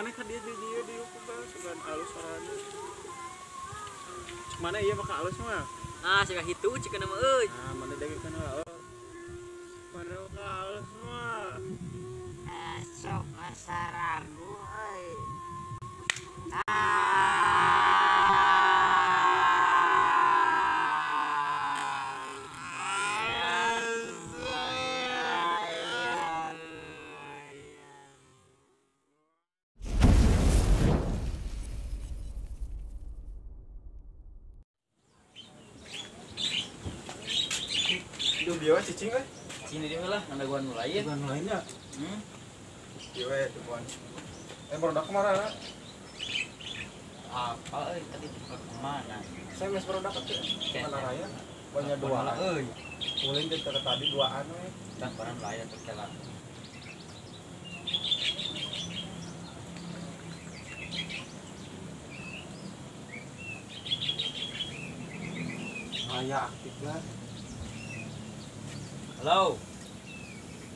mana kan dia di sugan alus orangnya. Mana iya maka alus mah. Nah, sih hitu cik nama euy. Nah, mana dege kana mana maka alus mah. Sok asaragu euy. Duh dia cicing euy. Sini dia lah, anda gua mulai ya. Bukan lainnya. Dia tuh buan. Produk kemana? Apa euy tadi ke mana? Saya mes produk itu. Mana raya? Banyak dua. Euy. Mulai dari tadi duaan we. Dah barang lain terkelan. Raya aktif lah. Halo.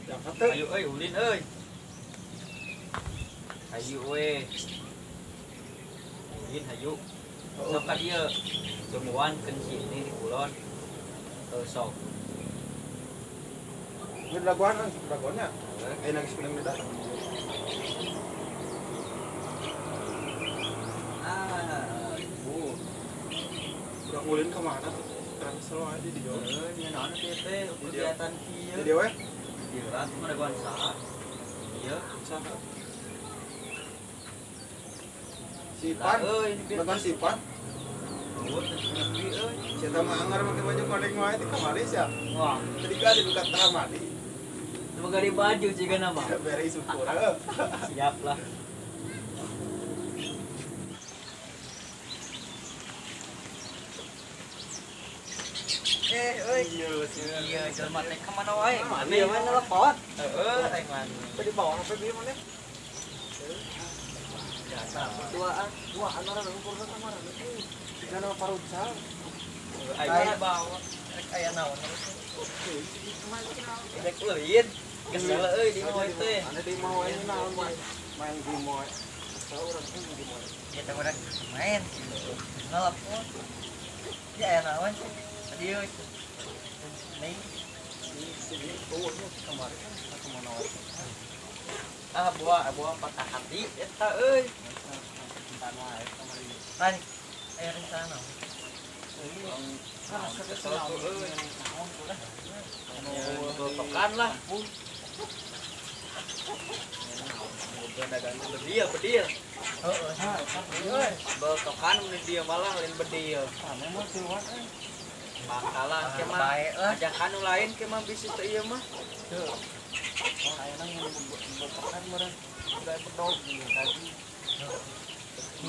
Yang kata. Ayo euy, ulin euy. Ayo we. Ulin ayo. Sok ka dieu. Semuan keun sini di kulon. Sok. Ini laguannya. Nangis film beda. Udah ngulin kemana tuh? Cancel aja di Jawa. Nya naon teh kegiatan kieu. Jadi we? Di rat mana gua saha. Ieu. Saha? Sipan. Laguan Sipan. Siapa mah anggar pakai baju kodek mah itu kemari sih ya? Wah, Jadi kan di dekat Ramadi. cuma gari baju juga nama. Beri syukur. Siap lah. Euy. Iya, jelema teh ka mana wae? Mana ya mana telepon? Heeh, aing mah. Tadi bawa apa dia mana? Biasa. Duaan orang ngumpul ke kamar. Tiga nama parutsal. Aing bawa. Rek aya naon? Rek ulin. Kesel euy di moe teh. Ada di mau ini naon main di mau. Tahu orang ini di mau. Kita udah main. Nelpon. Ya aya naon sih? Adieu. Nih. Sini tuanya kemarin aku mau nawan. Buah patah hati eta euy. Entar wae kemarin. Tadi aya rencana. Pekan lah. Dagang bedil. Heeh. Bekokan mun dia malah lain bedil. Memang siwan Makalah kemah ajakan nu lain kemah bisi teu ieu mah. Tuh. Oh, ayeuna bekokan meureun udah pedog tadi.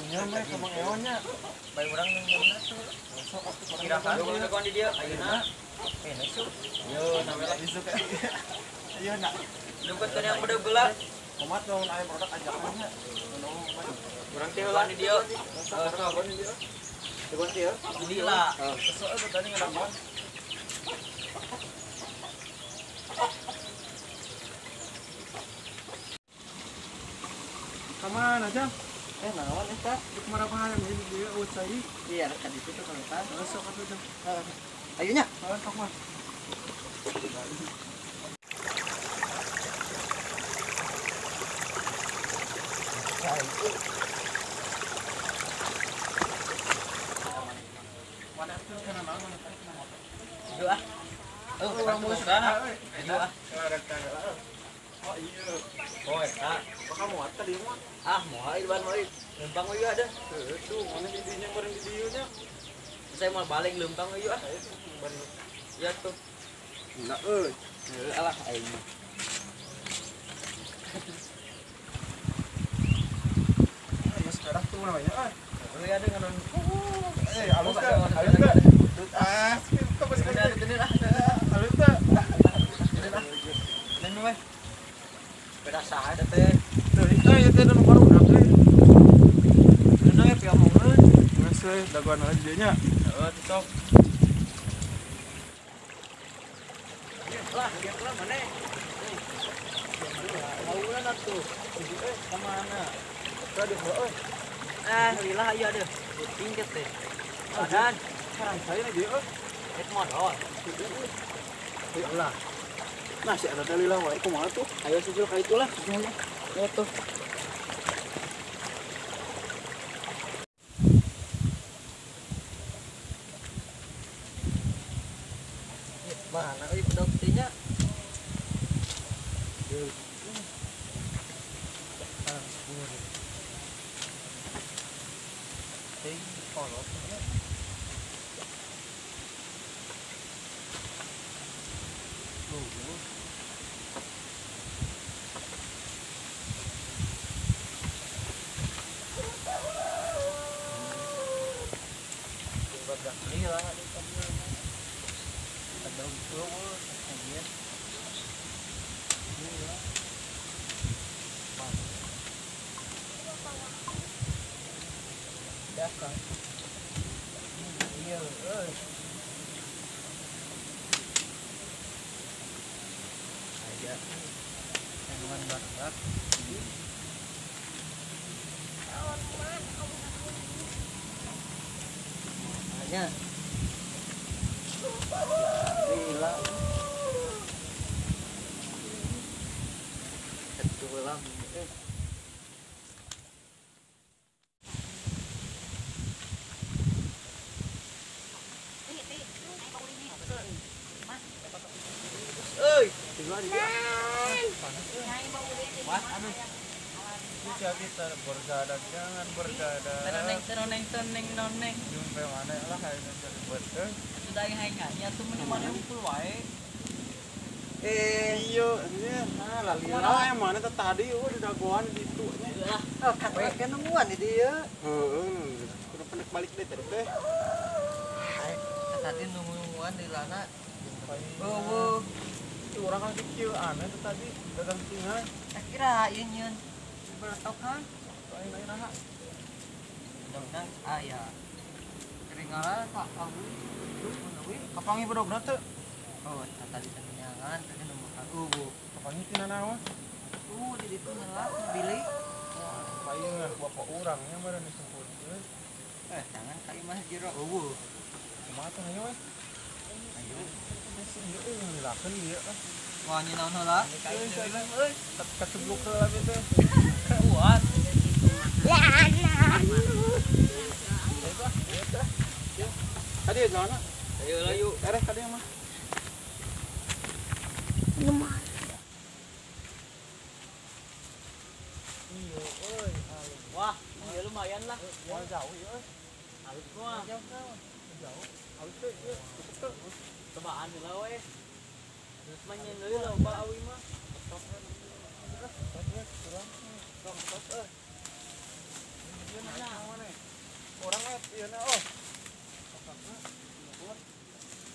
Nya mah sama eonnya. Bae urang yang jamna tuh. Sok atuh Kira-kira nu kon di dieu ayeuna. Nesuk. Yo namanya Isuk. Iya nak. Leukeut kan yang beda geula. Komat dong aya produk ajakannya. Urang teh heula di dieu. Sok di dia. Coba dia. Lila. Soalnya tadi ngadapan. Kaman aja. Naon eta? Kemana pahan ini dia outside. Iya, kan itu tuh kalau kan. Sok atuh dah. Ayonya. Sok mah. Dua. Oh, orang mau sana. Dua. Oh iya. Oh, eta. Bakal muat tadi mah. Ah, moal ban moal. Lempang we ada. Tuh, mana didinya bareng di dieunya. Saya mau balik lempang we ah. Ya tuh. Nah, euy. Alah aing. Mas perak tuh namanya. We ada nganon. Alus ka. Kabas ka. Alus ka. Nen we. Beda saha da teh. Tuh, itu nu baru udah teh. Nen we piamongeun. Geus we dagoan aja dieu nya. Heeh, sok. Lihat lah mana? Mau atuh. Kemana? Radik euy. Lila iya deh. Pinggit deh. Badan. Sarang saya na dia euy. Et modal. Ayo lah. Nah, si ada lila wae kumaha tuh? Ayo susul ka itulah. Ya tuh. Mana euy budak teh nya? Hanya lila itu lah ơi Wah, aduh. Jadi kita bergadang, jangan bergadang. Teneng. Jumpa mana lah kayaknya jadi betul. Sudah yang hanya tuh mana ngumpul wae. Iya, nah lalila yang mana tuh tadi di dagoan gitu nya. Oh, kan nemuan di dia. Heeh, kudu pendek balik deh teh. Tadi nemuan di lana. Oh, itu orang kan kecil aneh tuh tadi dagang singa. Kira yeun bertok kan? Lain nah. Dengan aya. Keringala tak tahu. Kapangi bedogna teh? Oh, tadi tanyangan tadi nemu ka Kapangi tina naon? di ditu ngelak bilik. Paling bapak urangnya meureun disebutkeun. Jangan ka imah jero Kumaha teh ayo we? Ayo. Geus ieu ngelakeun ieu kan. Wah nyenaon heula? Euy, kacebluk heula we teh. Kuat. Tadi ya jalan. Ayo lah yuk. Ereh tadi mah. Iya, euy. Wah, iya lumayan lah. Wah jauh ya euy. Halus mah. Jauh. Halus teh ieu. Cepet. Cobaan heula we. Terus mah nyeun deui loba awi mah. Orang ieu na oh.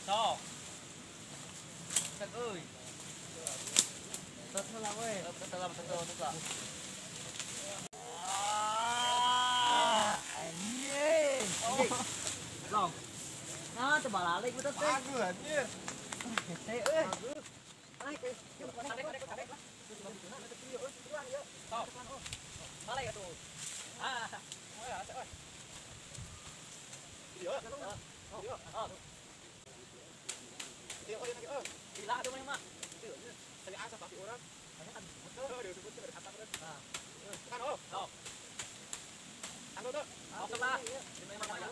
Sok. Cek euy. Sok heula we. Betul. Anjing. Long. Nah, coba lalik betul teh. Bagus anjir. Teh euy. Ai teh. Kadek. Sok. Balik atuh. Gila tuh mah. Tadi asa tapi orang. Kan betul dia sebut dari atas kan. Kan oh. Kan tuh. Oke lah. Di mana mah ya.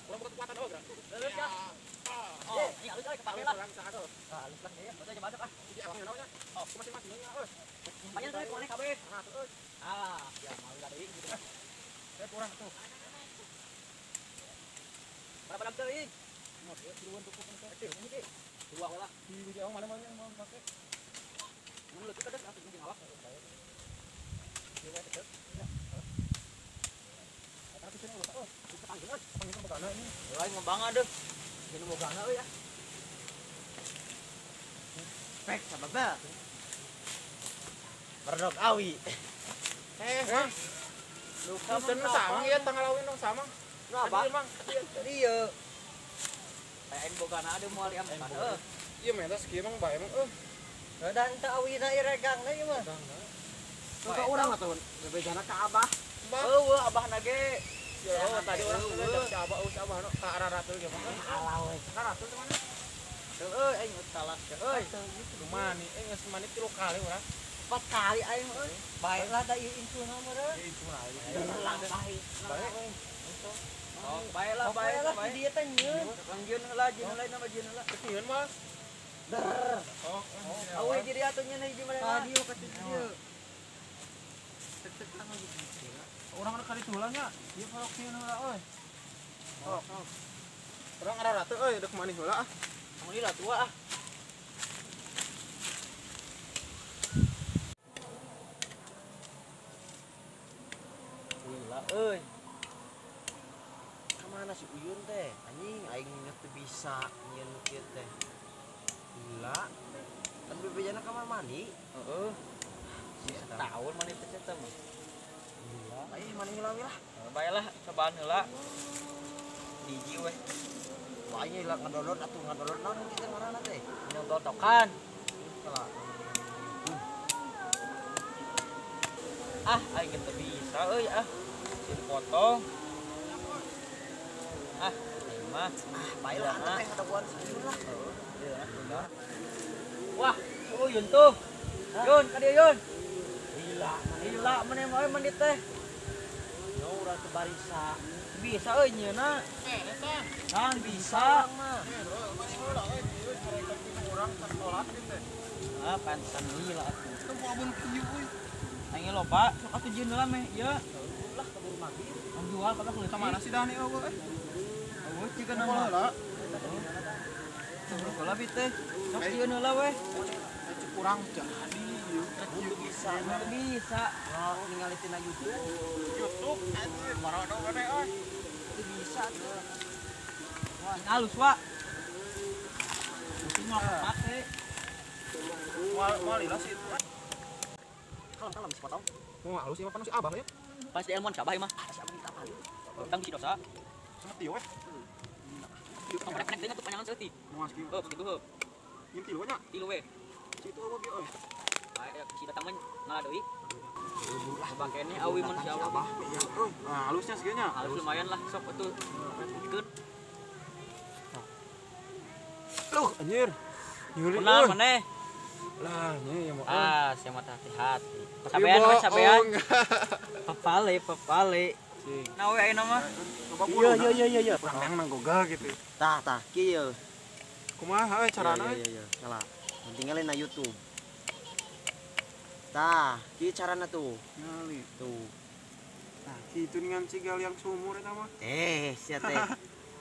Kurang kekuatan oh gerak. Lulus ya. Oh, ini halus kali kepake lah. Kurang sangat oh. Halus lah ya. Betul coba masuk ah. Jadi awalnya namanya. Oh, masing-masing ya oh. Banyak tuh kuane kabeh. Ah, tuh. Ya mau enggak deui gitu. Saya kurang tuh. Pada teuing. Mau dia duluan tuh kan kecil ini. Dua lah. Di video mana yang mau pakai? Mun leutik kada langsung jeung awak. Dia tetep. Tapi sini oh. Panggil begana ini. Lain ngembang adeuh. Jeung bogana euy ya. Pek sababa. Berdok awi. Lu kan sama ya tanggal lawin dong sama. Kenapa? Emang Iya. Kayak bogana ada moal yang mana? iya mah tas kieu emang bae emang Dan teu awina iregang na ieu mah. Ka urang atuh bebejana ka Abah. Bang. Abah nage. Ya, tadi orang ngajak si Abah, si Abah ka arah ratul ge mah. Alah we. Ka ratul teh mana? Euy aing talak euy. Kumaha nih? Geus mani 3 kali urang. 4 kali aing euy. Baiklah da ieu insuna meureun. Ya itu mah. Lang baik. Oh, baiklah baik. Dia teh nyieun. Lanjeun heula nama jeun heula. Ketingan mah. Der. Oh, Awe jadi atunya nih di mana? Tadi yo kata dia. Orang ada kali tulang nya. Ieu kalau kieu heula euy. Oh. Orang arah ratul euy, udah kemana heula ah. Kamu lah tua ah. Gila euy. Kemana si Uyun teh? Anjing aing inget teu bisa nyieun kieu teh. Gila. Kan bebejana kamar mandi. Heeh. Tahun mana itu cerita mah. Gila. Aing mandi heula we lah. Baiklah cobaan heula. Diji weh. Wah ieu lah ngadodot atuh ngadodot naon kitu ngaranna teh? Nyototokan. Salah. Aing teu bisa euy ah. Si potong. Aing mah. Baiklah atuh teh ngadaguan si Uyun lah. Wah, si Uyun tuh. Yun, ka dieu Yun. Gila Mana mah mandi teh. yo urang teu barisa. Bisa euy nyeuna. Kan bisa. Ah, pantesan gila atuh. Temu abon kieu euy. Aing loba, sok atuh jeun heula meh. Ieu. Lah kabur maghrib. Ang jual kabeh leutik. Ka mana si Dani euy? Oh, cikeun Nama nama. heula. Kalau teh, sok jeun heula weh. Kurang jadi ieu. Bisa. Bisa. Oh, ningali tina YouTube. YouTube anjir, marana gede euy. Itu bisa tuh. Halus, Wak. Mesti mau pake. Moal lila sih itu. Kalau bisa potong. Mau halus sih makan si Abah ya. Pas di Elmon kabah mah. Siapa kita paling? Tang bisi dosa. Sama tio weh. Tong pendek dengan tuh panjangan seutik. Mau asli. Heup kitu heup. Nyin tilo nya. Tilu we. Situ euy ge euy. Aya si datang mah ngalah deui. Bakene awi mun si Abah. Ya euy. Nah, halusnya segenya. Halus lumayan lah sok atuh. Ikut. Loh, anjir. Nyuri Kenal maneh? Lah, nya ya mau. Saya mah hati-hati. Sabean. Papale. Nawe ayeuna mah. Iya. Kurang yang nanggoga gitu. Tah, kieu. Kumaha euy carana? Iya. Salah. Tinggalin na YouTube. Tah, kieu carana tuh. Ngali. Tuh. Nah, kitu dengan cigal yang sumur eta mah. Sia teh.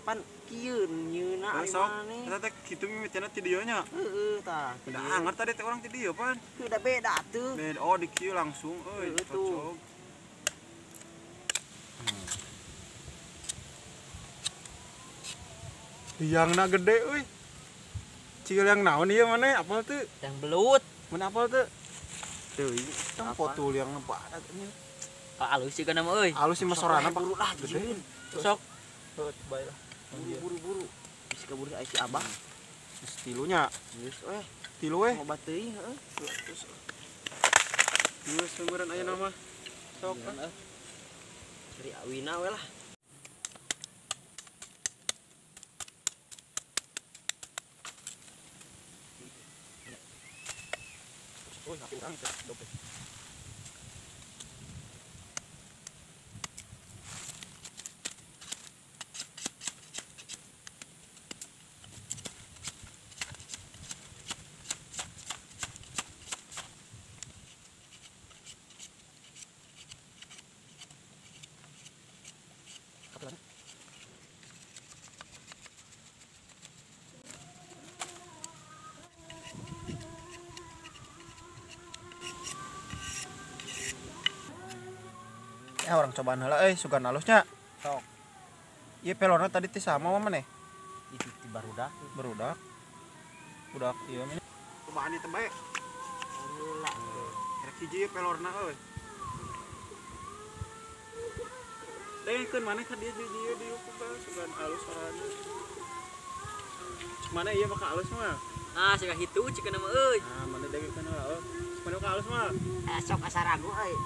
Pan kieu nyeuna ari Besok mana? eta teh kitu mimitiana ti dieu nya. Heeh, tah. Udah anger tadi teh orang ti dieu pan. Udah beda tuh. Oh, di kieu langsung euy. Tuh. Cocok. Liangna gede euy. Cigal yang naon ieu maneh? Apal teu? Yang belut. Mun apal teu? Teu ieu tong foto liang badat nya. Halus sih kana mah euy. Alus si masorana pak. Buru lah Gede. Sok. Heut bae lah. Buru. Bisa kabur si Abah. Geus tilunya. Geus Tilu we. mau bateuing heeh. Geus seueureun ayeuna mah. Sok. Cari awina we lah. Oh, kurang teh. Dope. Ya orang cobaan heula sugan halusnya. Sok. Ieu pelorna tadi teh sama mah maneh. Itu ti barudak. Berudak. Budak ieu mah. Kumaha teh bae? Heula. Rek hiji pelorna euy. Dengkeun maneh ka dieu sugan halus sorana. Cek mana ieu mah halus mah. Ah, siga hitu cikeun mah euy. Nah, maneh dengkeun heula. Mana ka halus mah? Sok asa ragu euy.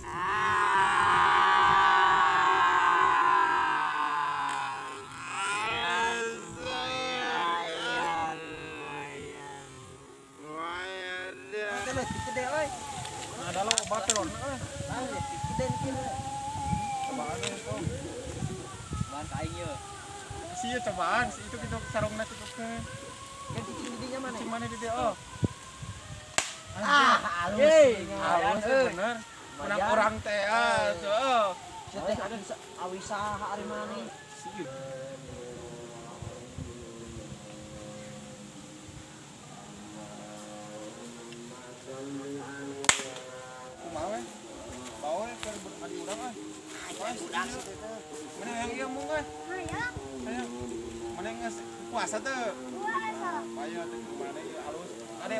Ah. batelon Kiden kira. cobaan itu Cobaan ka aing ye. sih cobaan sih itu kita sarungna tutupkeun Kan cicing didinya mana? cing mana di dia oh Halus. halus bener menang orang teh tuh Saya teh awisa hari mana nih? sih kumaha we bawa ke adi urang ah mana yang ieu mung we aya mana yang puasa teh aya teh mana ieu halus ade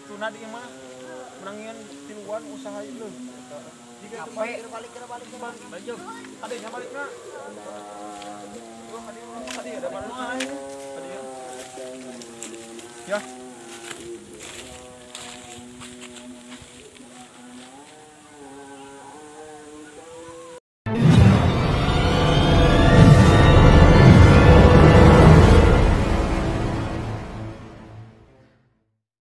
tuna di mah menang ngan tiluan usaha ieu jika Balik. balik ade nya balik na ade ada mana ade ya